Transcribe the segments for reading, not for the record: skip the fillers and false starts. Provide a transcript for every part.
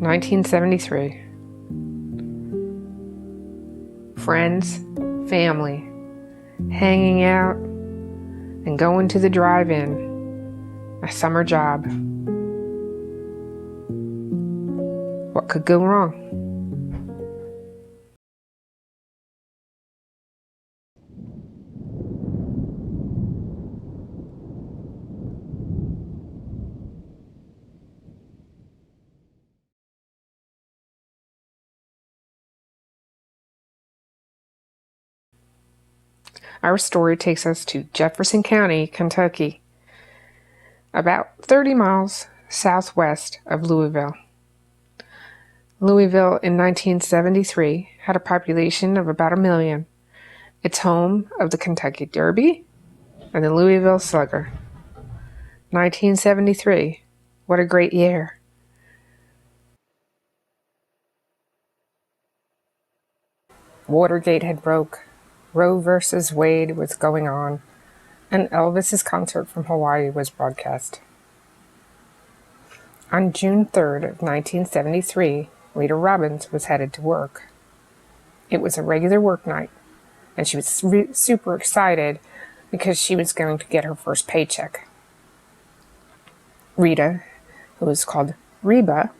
1973. Friends, family, hanging out, and going to the drive-in. A summer job. What could go wrong? Our story takes us to Jefferson County, Kentucky, about 30 miles southwest of Louisville. Louisville in 1973 had a population of about 1 million. It's home of the Kentucky Derby and the Louisville Slugger. 1973, what a great year. Watergate had broke. Roe versus Wade was going on, and Elvis's concert from Hawaii was broadcast. On June 3rd of 1973, Rita Robbins was headed to work. It was a regular work night, and she was super excited because she was going to get her first paycheck. Rita, who was called Reba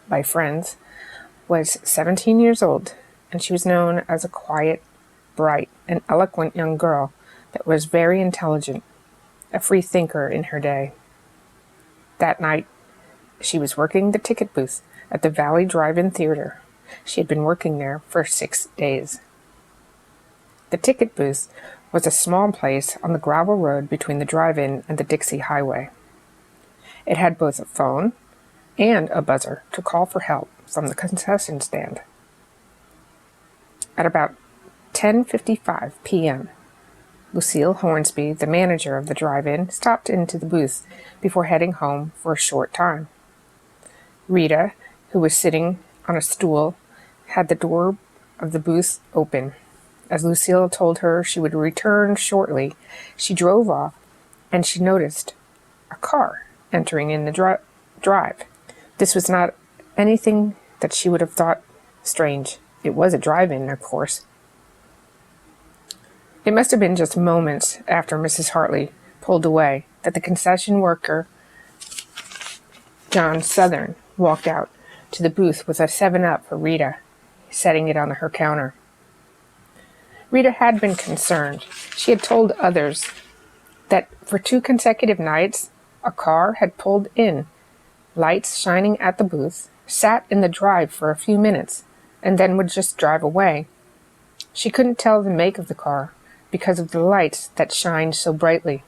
by friends, was 17 years old, and she was known as a quiet, bright, and eloquent young girl that was very intelligent, a free thinker in her day. That night, she was working the ticket booth at the Valley Drive-In Theater. She had been working there for 6 days. The ticket booth was a small place on the gravel road between the drive-in and the Dixie Highway. It had both a phone and a buzzer to call for help from the concession stand. At about 10:55 p.m., Lucille Hornsby, the manager of the drive-in, stopped into the booth before heading home for a short time. Rita, who was sitting on a stool, had the door of the booth open. As Lucille told her she would return shortly, she drove off, and she noticed a car entering in the drive. This was not anything that she would have thought strange. It was a drive-in, of course. It must have been just moments after Mrs. Hartley pulled away that the concession worker, John Southern, walked out to the booth with a 7-Up for Rita, setting it on her counter. Rita had been concerned. She had told others that for 2 consecutive nights, a car had pulled in, lights shining at the booth, sat in the drive for a few minutes, and then would just drive away. She couldn't tell the make of the car because of the lights that shined so brightly.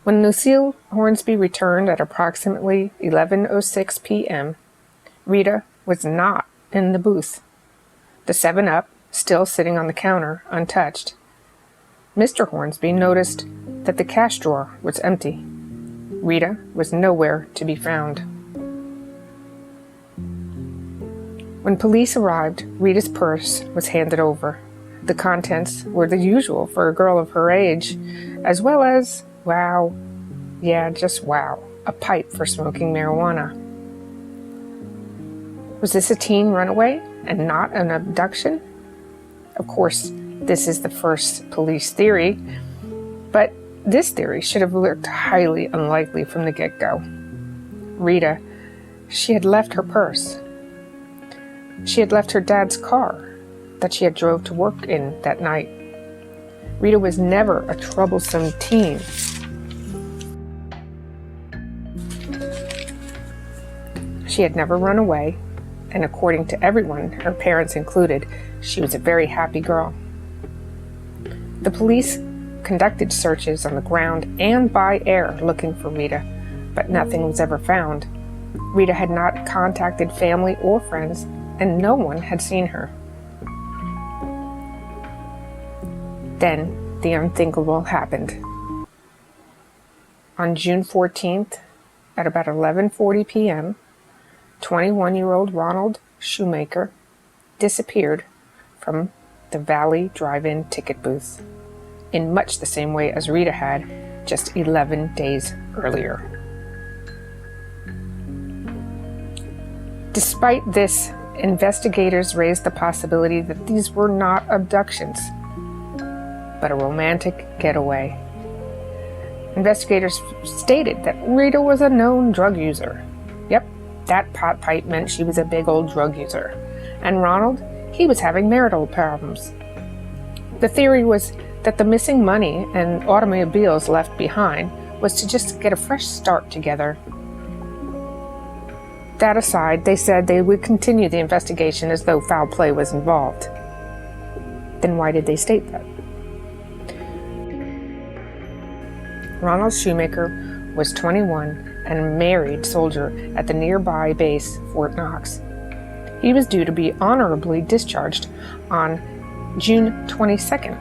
When Lucille Hornsby returned at approximately 11:06 p.m., Rita was not in the booth. The 7-Up still sitting on the counter, untouched. Mr. Hornsby noticed that the cash drawer was empty. Rita was nowhere to be found. When police arrived, Rita's purse was handed over. The contents were the usual for a girl of her age, as well as, wow, yeah, just wow, a pipe for smoking marijuana. Was this a teen runaway and not an abduction? Of course, this is the first police theory, but this theory should have looked highly unlikely from the get-go. Rita, she had left her purse. She had left her dad's car that she had drove to work in that night. Rita was never a troublesome teen. She had never run away, and according to everyone, her parents included, she was a very happy girl. The police conducted searches on the ground and by air looking for Rita, but nothing was ever found. Rita had not contacted family or friends, and no one had seen her. Then the unthinkable happened. On June 14th, at about 11:40 p.m., 21-year-old Ronald Shoemaker disappeared from the Valley Drive-In ticket booth in much the same way as Rita had just 11 days earlier. Despite this, investigators raised the possibility that these were not abductions, but a romantic getaway. Investigators stated that Rita was a known drug user. Yep, that pot pipe meant she was a big old drug user. And Ronald, he was having marital problems. The theory was that the missing money and automobiles left behind was to just get a fresh start together. That aside, they said they would continue the investigation as though foul play was involved. Then why did they state that? Ronald Shoemaker was 21 and a married soldier at the nearby base Fort Knox. He was due to be honorably discharged on June 22nd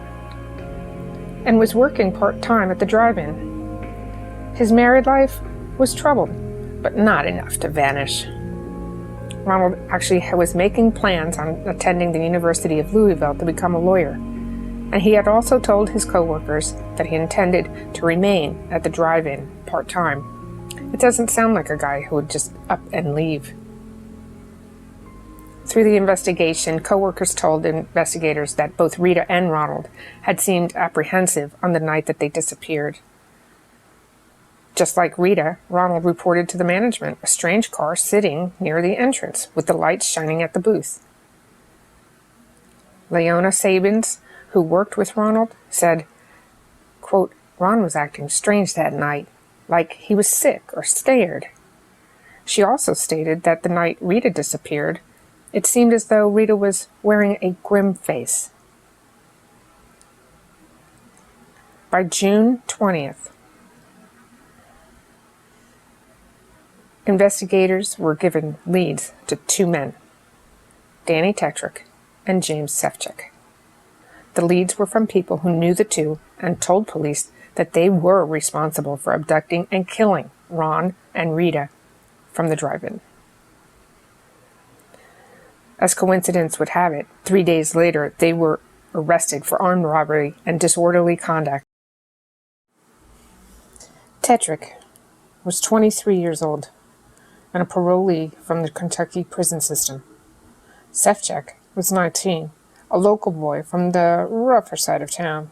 and was working part-time at the drive-in. His married life was troubled, but not enough to vanish. Ronald actually was making plans on attending the University of Louisville to become a lawyer, and he had also told his co-workers that he intended to remain at the drive-in part-time. It doesn't sound like a guy who would just up and leave. Through the investigation, co-workers told investigators that both Rita and Ronald had seemed apprehensive on the night that they disappeared. Just like Rita, Ronald reported to the management a strange car sitting near the entrance with the lights shining at the booth. Leona Sabins, who worked with Ronald, said, quote, "Ron was acting strange that night, like he was sick or scared." She also stated that the night Rita disappeared, it seemed as though Rita was wearing a grim face. By June 20th, investigators were given leads to two men, Danny Tetrick and James Sefcik. The leads were from people who knew the two and told police that they were responsible for abducting and killing Ron and Rita from the drive-in. As coincidence would have it, 3 days later, they were arrested for armed robbery and disorderly conduct. Tetrick was 23 years old and a parolee from the Kentucky prison system. Sefcik was 19, a local boy from the rougher side of town.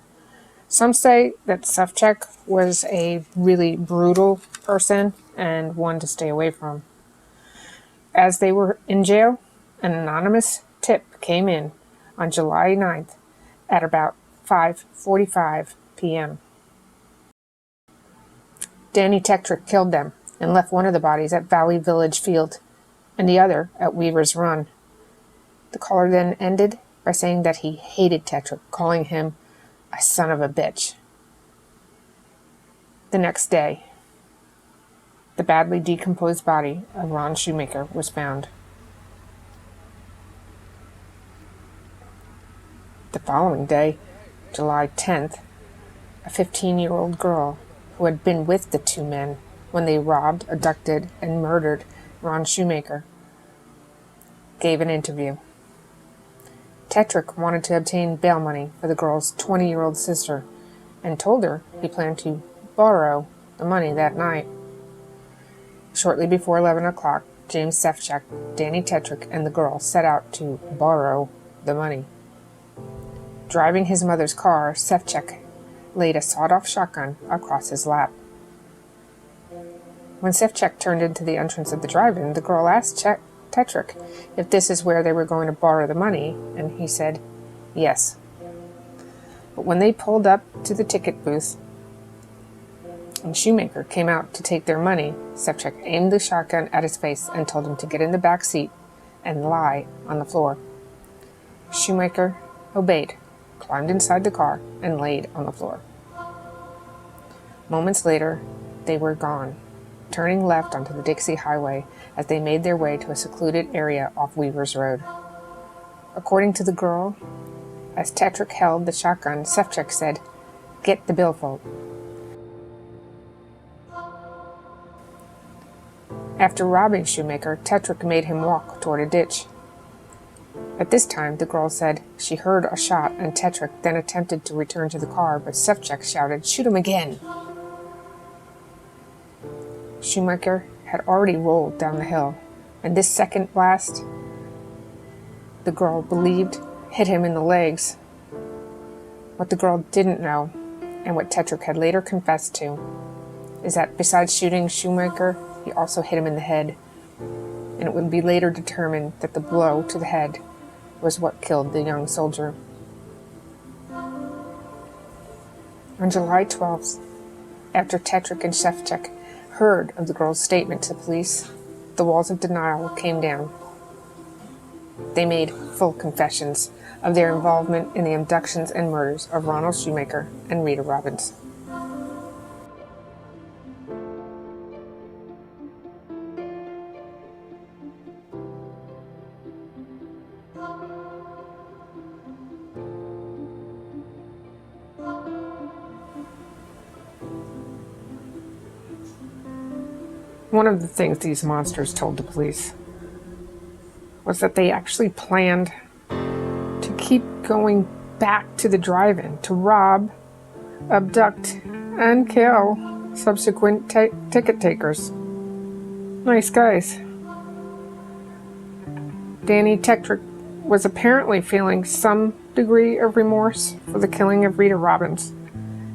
Some say that Sefcik was a really brutal person and one to stay away from. As they were in jail, an anonymous tip came in on July 9th at about 5:45 p.m. Danny Tetrick killed them and left one of the bodies at Valley Village Field and the other at Weaver's Run. The caller then ended by saying that he hated Tetrick, calling him a son of a bitch. The next day, the badly decomposed body of Ron Shoemaker was found. The following day, July 10th, a 15-year-old girl who had been with the two men when they robbed, abducted, and murdered Ron Shoemaker gave an interview. Tetrick wanted to obtain bail money for the girl's 20-year-old sister and told her he planned to borrow the money that night. Shortly before 11 o'clock, James Sefcik, Danny Tetrick, and the girl set out to borrow the money. Driving his mother's car, Sefcik laid a sawed-off shotgun across his lap. When Sefcik turned into the entrance of the drive-in, the girl asked Tetrick if this is where they were going to borrow the money, and he said yes. But when they pulled up to the ticket booth and Shoemaker came out to take their money, Sefcik aimed the shotgun at his face and told him to get in the back seat and lie on the floor. Shoemaker obeyed, climbed inside the car, and laid on the floor. Moments later, they were gone, turning left onto the Dixie Highway as they made their way to a secluded area off Weaver's Road. According to the girl, as Tetrick held the shotgun, Sefcik said, "Get the billfold." After robbing Shoemaker, Tetrick made him walk toward a ditch. At this time, the girl said she heard a shot, and Tetrick then attempted to return to the car, but Sefcik shouted, "Shoot him again!" Shoemaker had already rolled down the hill, And this second blast, the girl believed, hit him in the legs. What the girl didn't know, and what Tetrick had later confessed to, is that besides shooting Shoemaker, he also hit him in the head. And it would be later determined that the blow to the head was what killed the young soldier. On July 12th, after Tetrick and Shevchuk heard of the girl's statement to the police, the walls of denial came down. They made full confessions of their involvement in the abductions and murders of Ronald Shoemaker and Rita Robbins. One of the things these monsters told the police was that they actually planned to keep going back to the drive-in to rob, abduct, and kill subsequent ticket takers. Nice guys. Danny Tetrick was apparently feeling some degree of remorse for the killing of Rita Robbins,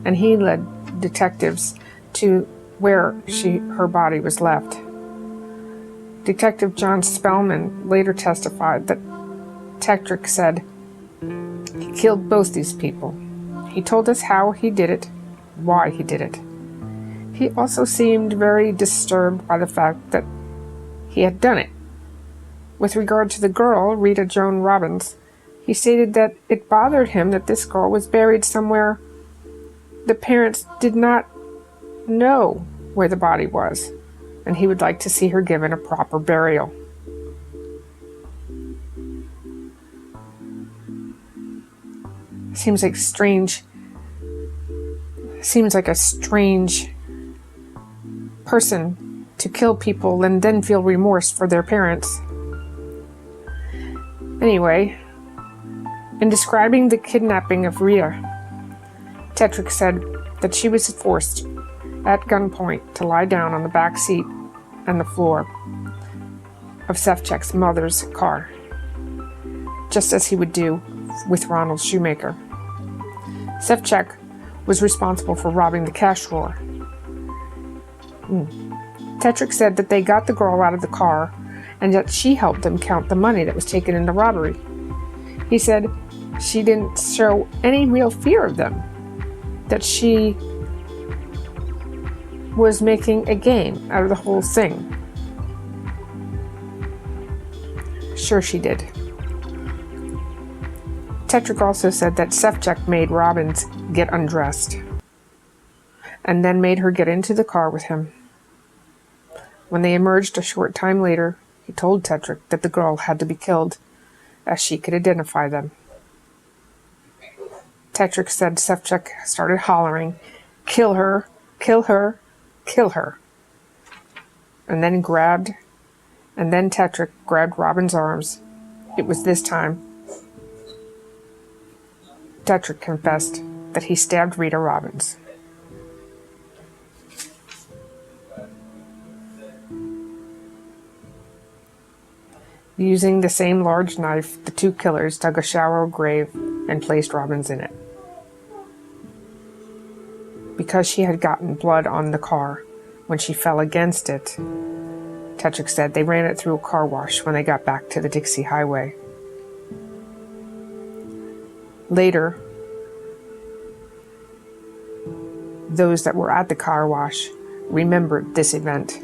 and he led detectives to where her body was left. Detective John Spellman later testified that Tetrick said he killed both these people. He told us how he did it, why he did it. He also seemed very disturbed by the fact that he had done it. With regard to the girl, Rita Joan Robbins, he stated that it bothered him that this girl was buried somewhere the parents did not know where the body was, and he would like to see her given a proper burial. Seems like a strange person to kill people and then feel remorse for their parents. Anyway, in describing the kidnapping of Rita, Tetrick said that she was forced at gunpoint to lie down on the back seat and the floor of Shevchuk's mother's car, just as he would do with Ronald Shoemaker. Shevchuk was responsible for robbing the cash drawer. Tetrick said that they got the girl out of the car and that she helped them count the money that was taken in the robbery. He said she didn't show any real fear of them, that she was making a game out of the whole thing. Sure she did. Tetrick also said that Shevchuk made Robbins get undressed and then made her get into the car with him. When they emerged a short time later, he told Tetrick that the girl had to be killed, as she could identify them. Tetrick said Shevchuk started hollering, "Kill her, kill her, kill her." And then Tetrick grabbed Robin's arms. It was this time Tetrick confessed that he stabbed Rita Robbins. Using the same large knife, the two killers dug a shallow grave and placed Robbins in it. Because she had gotten blood on the car when she fell against it, Tetrick said they ran it through a car wash when they got back to the Dixie Highway. Later, those that were at the car wash remembered this event,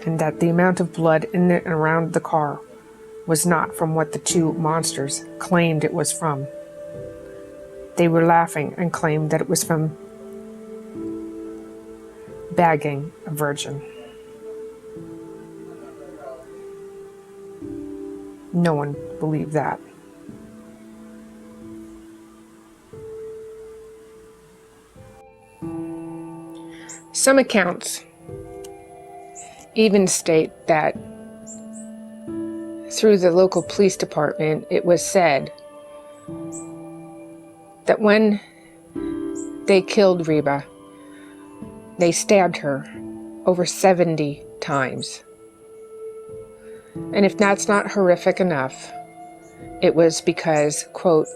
and that the amount of blood in and around the car was not from what the two monsters claimed it was from. They were laughing and claimed that it was from bagging a virgin. No one believed that. Some accounts even state that through the local police department, it was said that when they killed Reba, they stabbed her over 70 times. And if that's not horrific enough, it was because, quote,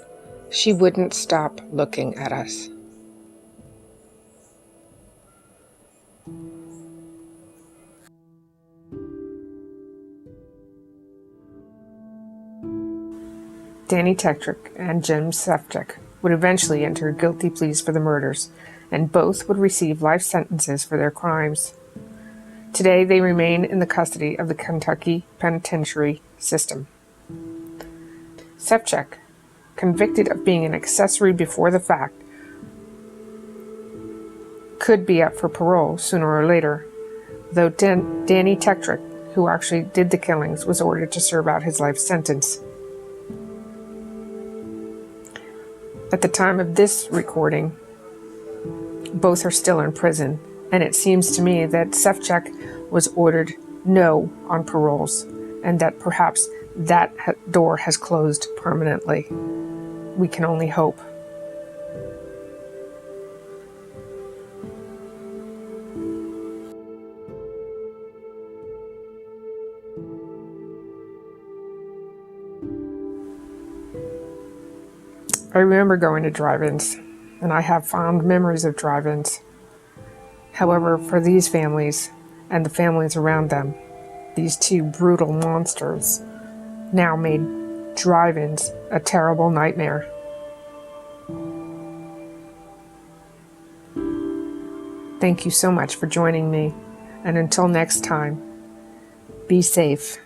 she wouldn't stop looking at us. Danny Tetrick and Jim Sefcik would eventually enter guilty pleas for the murders, and both would receive life sentences for their crimes. Today, they remain in the custody of the Kentucky penitentiary system. Sefcik, convicted of being an accessory before the fact, could be up for parole sooner or later, though Danny Tetrick, who actually did the killings, was ordered to serve out his life sentence. At the time of this recording, both are still in prison, and it seems to me that Sefcik was ordered no on paroles, and that perhaps that door has closed permanently. We can only hope. I remember going to drive-ins, and I have fond memories of drive-ins. However, for these families and the families around them, these two brutal monsters now made drive-ins a terrible nightmare. Thank you so much for joining me, and until next time, be safe.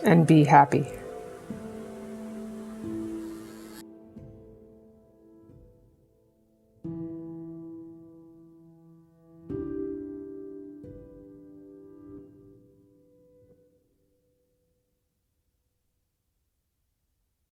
And be happy.